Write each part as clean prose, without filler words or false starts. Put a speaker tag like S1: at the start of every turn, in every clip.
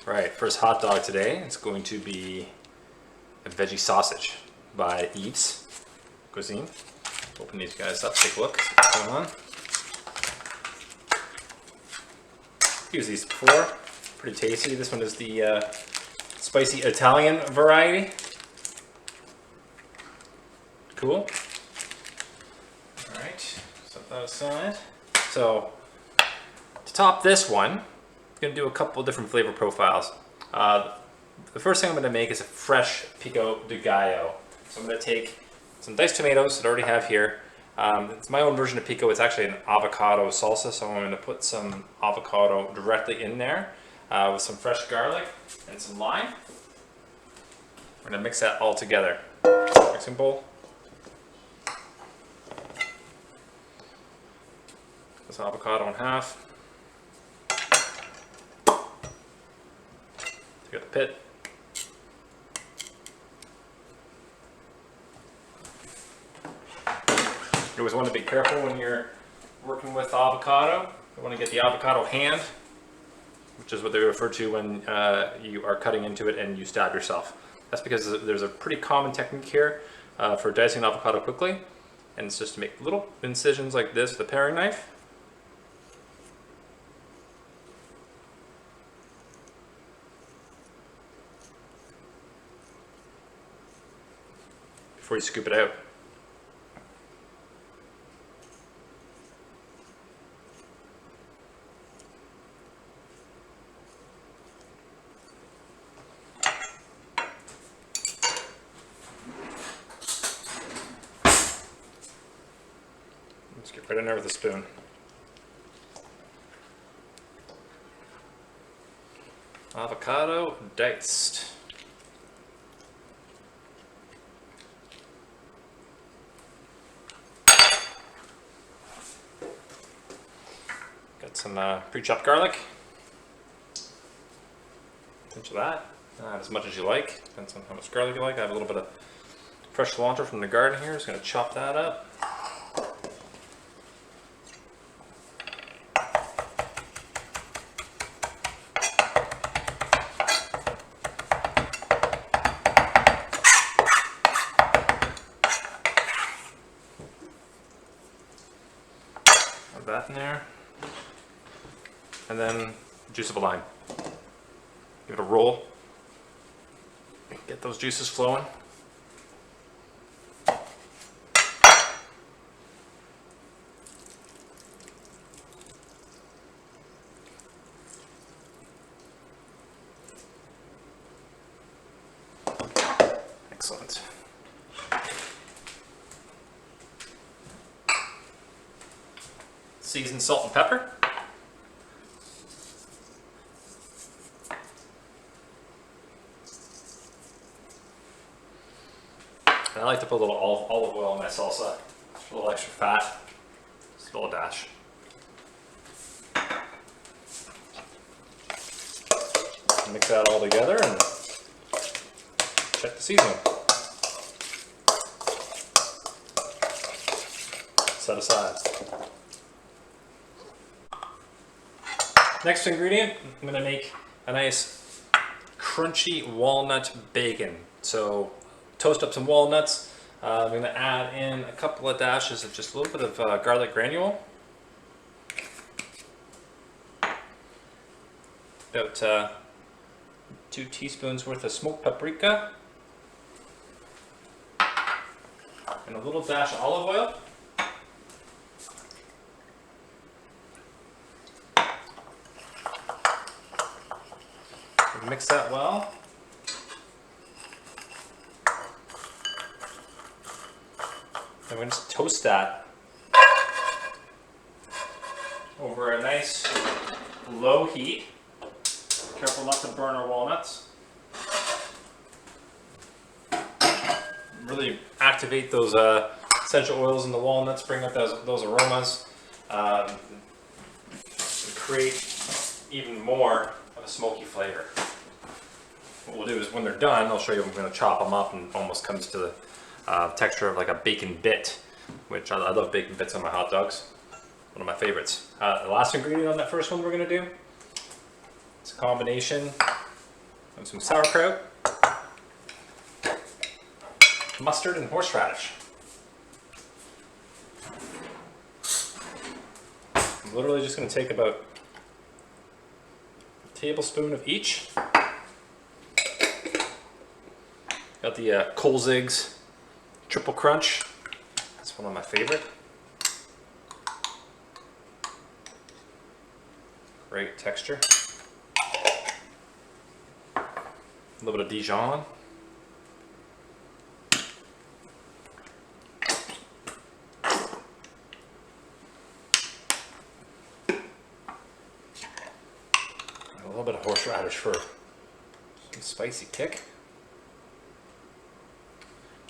S1: Right, first hot dog today. It's going to be a veggie sausage by Yves Cuisine. Open these guys up, take a look, see what's going on. Used these before, pretty tasty. This one is the spicy Italian variety. Cool. All right, set that aside. So to top this one, I'm gonna do a couple of different flavor profiles. The first thing I'm gonna make is a fresh pico de gallo. So I'm gonna take some diced tomatoes that I already have here. It's my own version of pico. It's actually an avocado salsa, so I'm gonna put some avocado directly in there with some fresh garlic and some lime. We're gonna mix that all together. Mixing bowl. This avocado in half. Take out the pit. You always want to be careful when you're working with avocado. You want to get the avocado hand, which is what they refer to when you are cutting into it and you stab yourself. That's because there's a pretty common technique here for dicing avocado quickly, and it's just to make little incisions like this with a paring knife. Before you scoop it out. Let's get right in there with a spoon. Avocado diced. Got some pre-chopped garlic. Pinch of that. Not as much as you like. Depends on how much garlic you like. I have a little bit of fresh cilantro from the garden here. Just going to chop that up. Add that in there. And then juice of a lime. Give it a roll. Get those juices flowing. Excellent. Seasoned salt and pepper. And I like to put a little olive oil in my salsa, a little extra fat, just a little dash. Mix that all together and check the seasoning. Set aside. Next ingredient, I'm going to make a nice crunchy walnut bacon. So toast up some walnuts. I'm going to add in a couple of dashes of just a little bit of garlic granule. About 2 teaspoons worth of smoked paprika. And a little dash of olive oil. Mix that well. I'm going to toast that over a nice low heat. Careful not to burn our walnuts. Really activate those essential oils in the walnuts, bring up those aromas, and create even more of a smoky flavor. What we'll do is when they're done, I'll show you, I'm going to chop them up and almost comes to the texture of like a bacon bit, which I love bacon bits on my hot dogs. One of my favorites. The last ingredient on that first one we're going to do, it's a combination and some sauerkraut, mustard, and horseradish. I'm literally just going to take about a tablespoon of each. Got the Kohlzig's Triple Crunch. That's one of my favorite. Great texture. A little bit of Dijon. A little bit of horseradish for some spicy kick.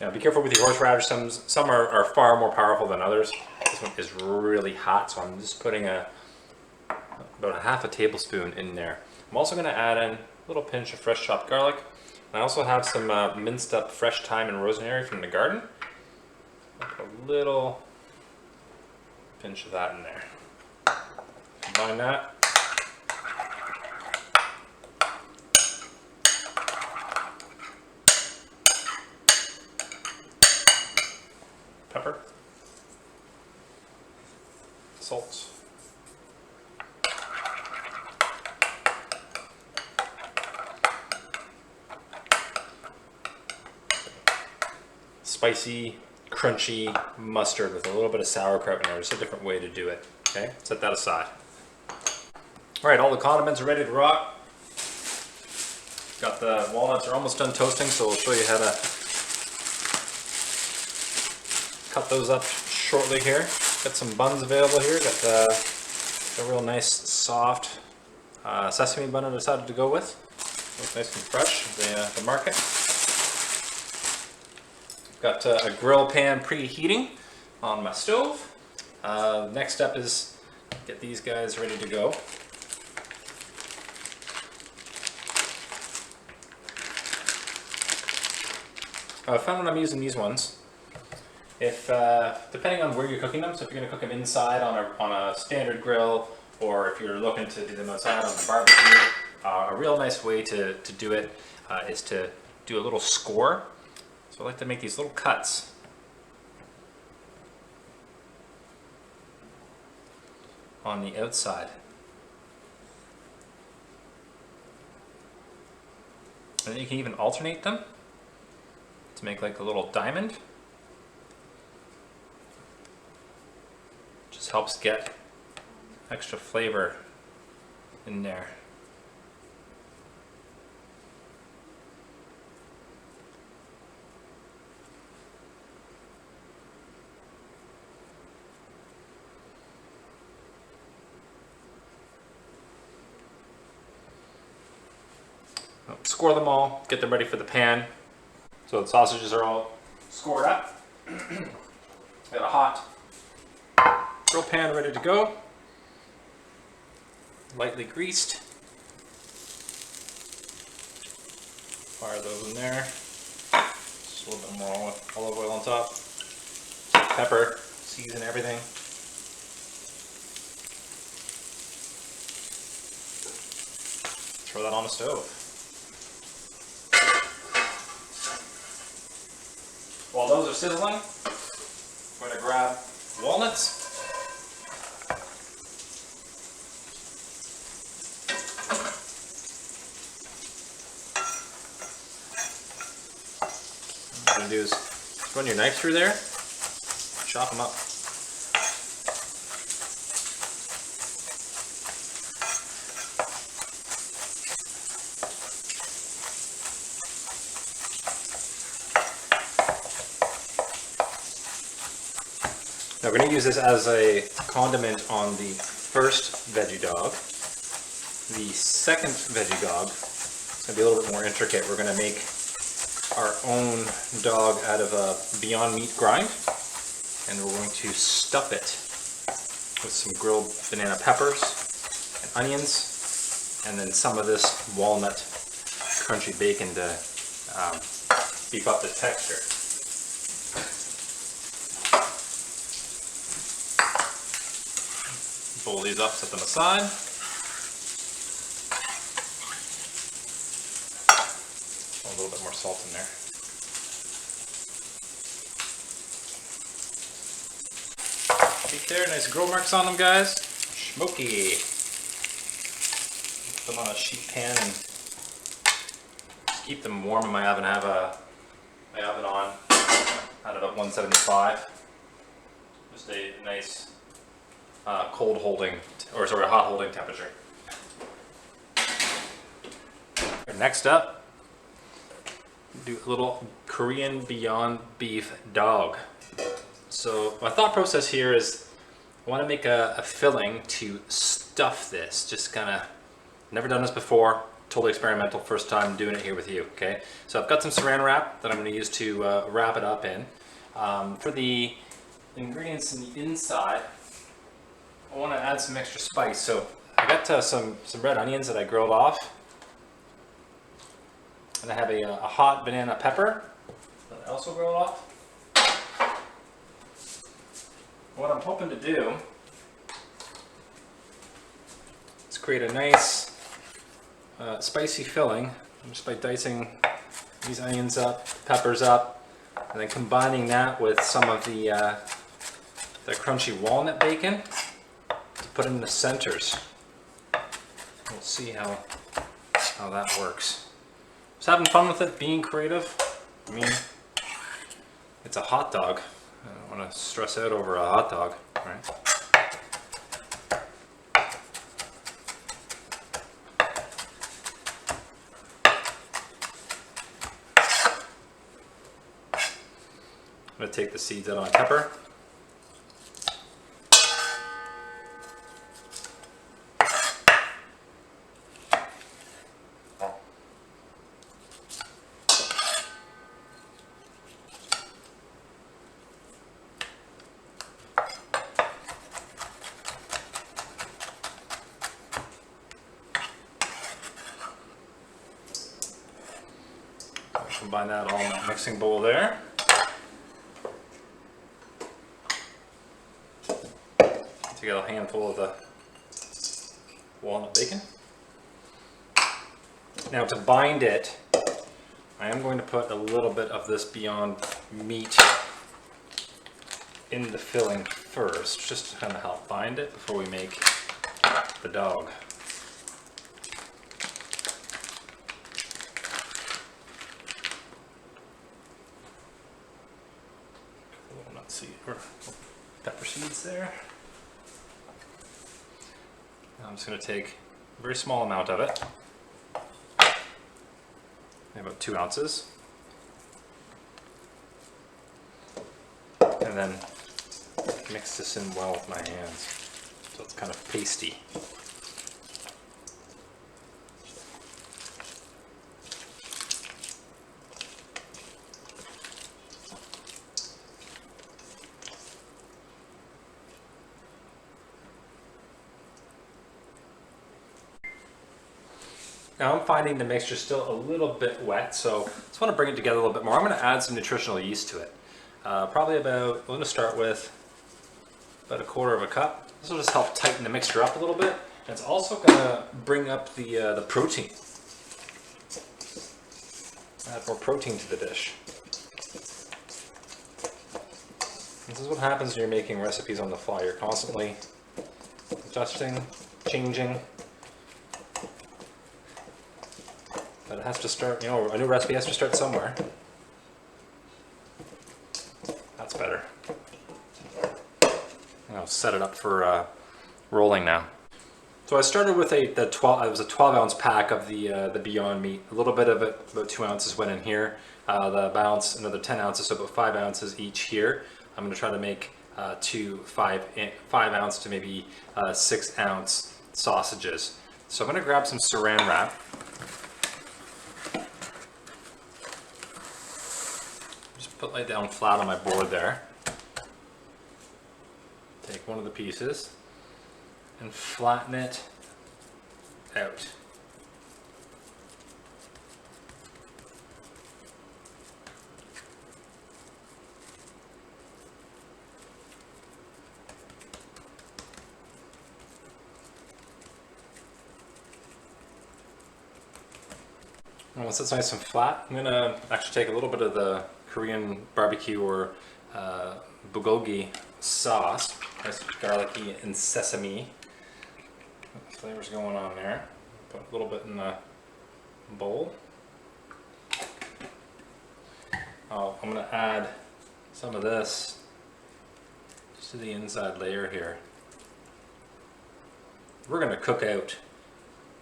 S1: Now be careful with your horseradish. Some are far more powerful than others. This one is really hot, so I'm just putting about a half a tablespoon in there. I'm also going to add in a little pinch of fresh chopped garlic. And I also have some minced up fresh thyme and rosemary from the garden. I'll put a little pinch of that in there. Combine that. Pepper, salt, spicy, crunchy mustard with a little bit of sauerkraut in there. Just a different way to do it. Okay, set that aside. All right, all the condiments are ready to rock. Got the walnuts are almost done toasting, so we'll show you how to cut those up shortly here. Got some buns available here. Got a real nice soft sesame bun I decided to go with. Looks nice and fresh, the market. Got a grill pan preheating on my stove. Next step is get these guys ready to go. I found when I'm using these ones, if depending on where you're cooking them, so if you're going to cook them inside on a standard grill, or if you're looking to do them outside on the barbecue, a real nice way to do it is to do a little score. So I like to make these little cuts. On the outside. And then you can even alternate them to make like a little diamond. Just helps get extra flavor in there. Score them all, get them ready for the pan. So the sausages are all scored up. Got a hot grill pan ready to go. Lightly greased. Fire those in there. Just a little bit more olive oil on top. Pepper, season everything. Throw that on the stove. While those are sizzling, I'm going to grab walnuts. What I'm going to do is run your knife through there, chop them up. Now we're going to use this as a condiment on the first veggie dog. The second veggie dog is going to be a little bit more intricate. We're going to make our own dog out of a Beyond Meat grind, and we're going to stuff it with some grilled banana peppers and onions, and then some of this walnut crunchy bacon to beef up the texture. Pull these up, set them aside. there. See there, nice grill marks on them, guys. Smoky. Put them on a sheet pan and keep them warm in my oven. I have my oven on at about 175. Just a nice hot holding temperature. Next up, do a little Korean Beyond Beef dog. So my thought process here is I want to make a filling to stuff this. Just kind of never done this before, totally experimental, first time doing it here with you. Okay, so I've got some saran wrap that I'm going to use to wrap it up in. For the ingredients in the inside, I want to add some extra spice. So I got some red onions that I grilled off. And I have a hot banana pepper that I also grilled off. What I'm hoping to do is create a nice spicy filling just by dicing these onions up, peppers up, and then combining that with some of the crunchy walnut bacon to put in the centers. We'll see how that works. Just having fun with it, being creative. I mean, it's a hot dog. I don't want to stress out over a hot dog, right? I'm going to take the seeds out of my pepper. Combine that all in that mixing bowl there. Take a handful of the walnut bacon. Now to bind it, I am going to put a little bit of this Beyond Meat in the filling first, just to kind of help bind it before we make the dog. Pepper seeds there. Now I'm just going to take a very small amount of it, about 2 ounces, and then mix this in well with my hands so it's kind of pasty. Now I'm finding the mixture still a little bit wet, so I just want to bring it together a little bit more. I'm going to add some nutritional yeast to it. Probably about, I'm going to start with about 1/4 cup. This will just help tighten the mixture up a little bit. And it's also going to bring up the protein. Add more protein to the dish. This is what happens when you're making recipes on the fly. You're constantly adjusting, changing. But it has to start, you know, a new recipe has to start somewhere. That's better. I'll set it up for rolling now. So I started with it was a 12-ounce pack of the Beyond Meat. A little bit of it, about 2 ounces went in here. The balance, another 10 ounces, so about 5 ounces each here. I'm going to try to make 2 5-ounce to maybe 6-ounce sausages. So I'm going to grab some saran wrap. Lay down flat on my board there. Take one of the pieces and flatten it out. Once it's nice and flat, I'm gonna actually take a little bit of the Korean barbecue or bulgogi sauce, nice garlicky and sesame. The flavors going on there. Put a little bit in the bowl. I'm gonna add some of this just to the inside layer here. We're gonna cook out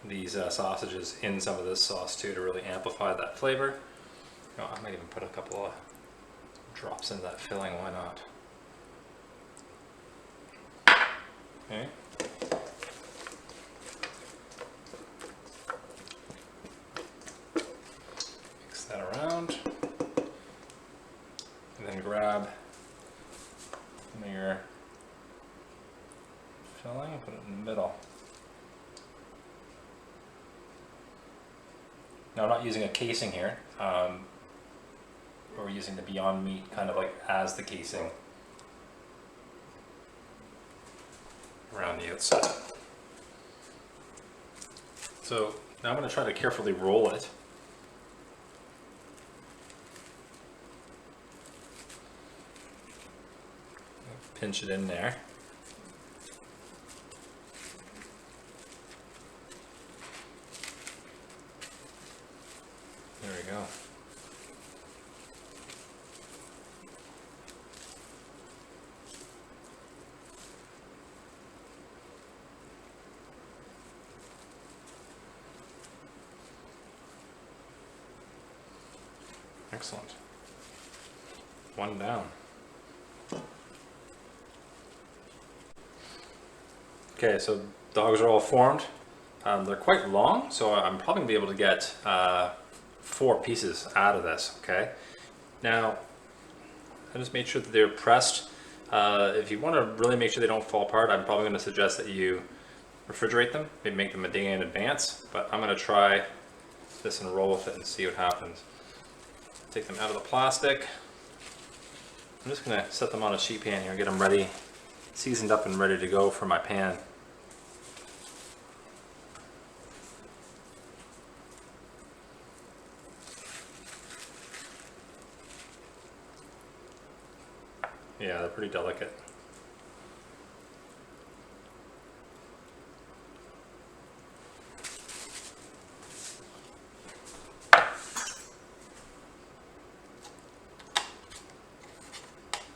S1: these sausages in some of this sauce too to really amplify that flavor. I might even put a couple of drops into that filling, why not? Okay. Mix that around. And then grab some of your filling and put it in the middle. Now I'm not using a casing here. We're using the Beyond Meat kind of like as the casing around the outside. So now I'm going to try to carefully roll it. Pinch it in there. There we go. Excellent. One down. Okay, so dogs are all formed. They're quite long, so I'm probably gonna be able to get 4 pieces out of this, okay? Now, I just made sure that they're pressed. If you want to really make sure they don't fall apart, I'm probably going to suggest that you refrigerate them, maybe make them a day in advance, but I'm going to try this and roll with it and see what happens. Take them out of the plastic. I'm just going to set them on a sheet pan here, get them ready, seasoned up and ready to go for my pan. Yeah, they're pretty delicate.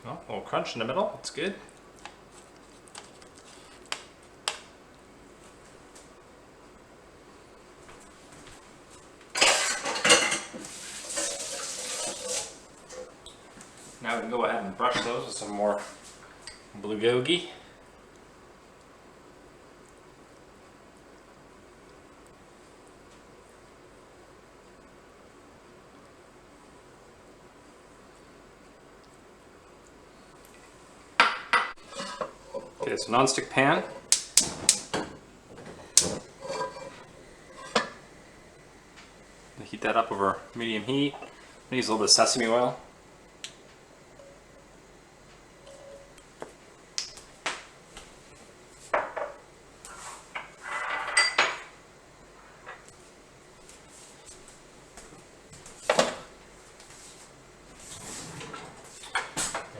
S1: Well, a little crunch in the middle, that's good. Now we can go ahead and brush those with some more bulgogi. Okay, so non-stick pan. Heat that up over medium heat. Use a little bit of sesame oil.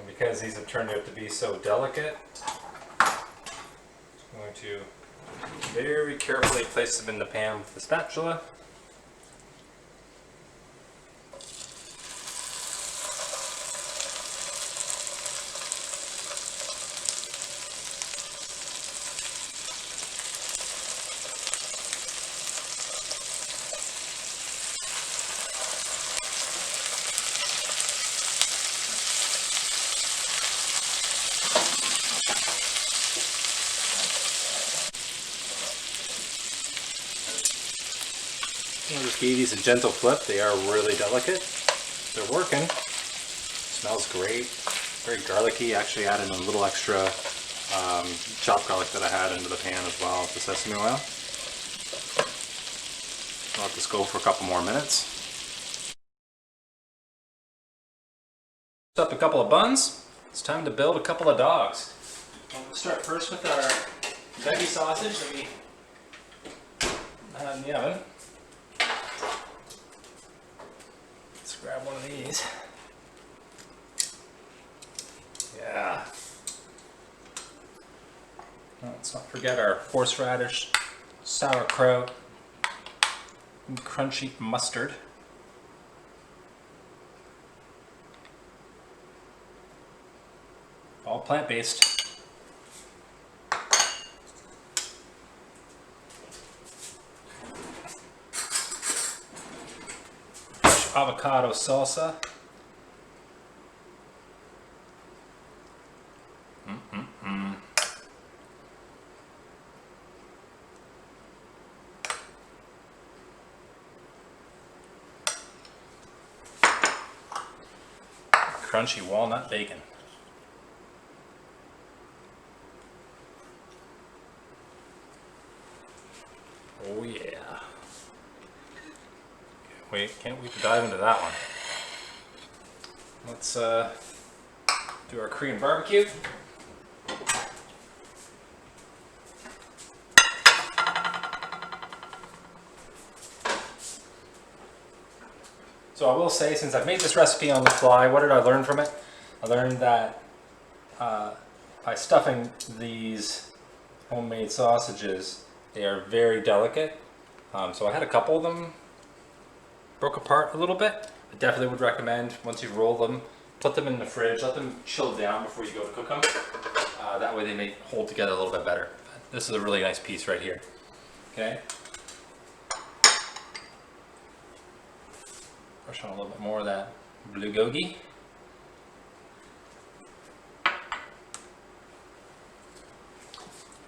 S1: Because these have turned out to be so delicate, I'm going to very carefully place them in the pan with the spatula. I just gave these a gentle flip. They are really delicate. They're working. Smells great. Very garlicky. Actually added a little extra chopped garlic that I had into the pan as well with the sesame oil. I'll let this go for a couple more minutes. Up a couple of buns. It's time to build a couple of dogs. We'll start first with our veggie sausage that we had in the oven. grab one of these. Yeah. Let's not forget our horseradish, sauerkraut, and crunchy mustard. All plant-based. Fresh avocado salsa. Crunchy walnut bacon. Oh yeah. Can't wait to dive into that one. Let's do our Korean barbecue. So I will say, since I've made this recipe on the fly, what did I learn from it? I learned that by stuffing these homemade sausages, they are very delicate. So I had a couple of them broke apart a little bit. I definitely would recommend, once you roll them, put them in the fridge, let them chill down before you go to cook them. That way they may hold together a little bit better. This is a really nice piece right here. Okay. Brush on a little bit more of that bulgogi.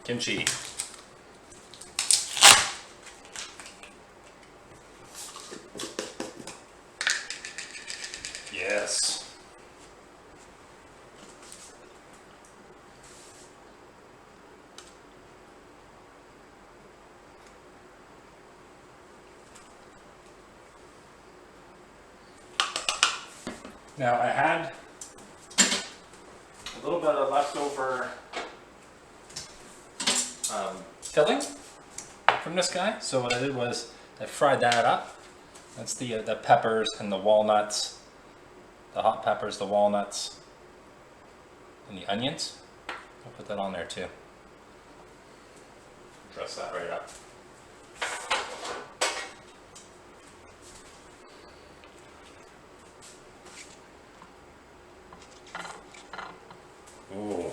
S1: Kimchi. Yes. Now I had a little bit of leftover filling from this guy. So what I did was I fried that up. That's the peppers and the walnuts, the hot peppers, the walnuts, and the onions. I'll put that on there too. Dress that right up. Ooh.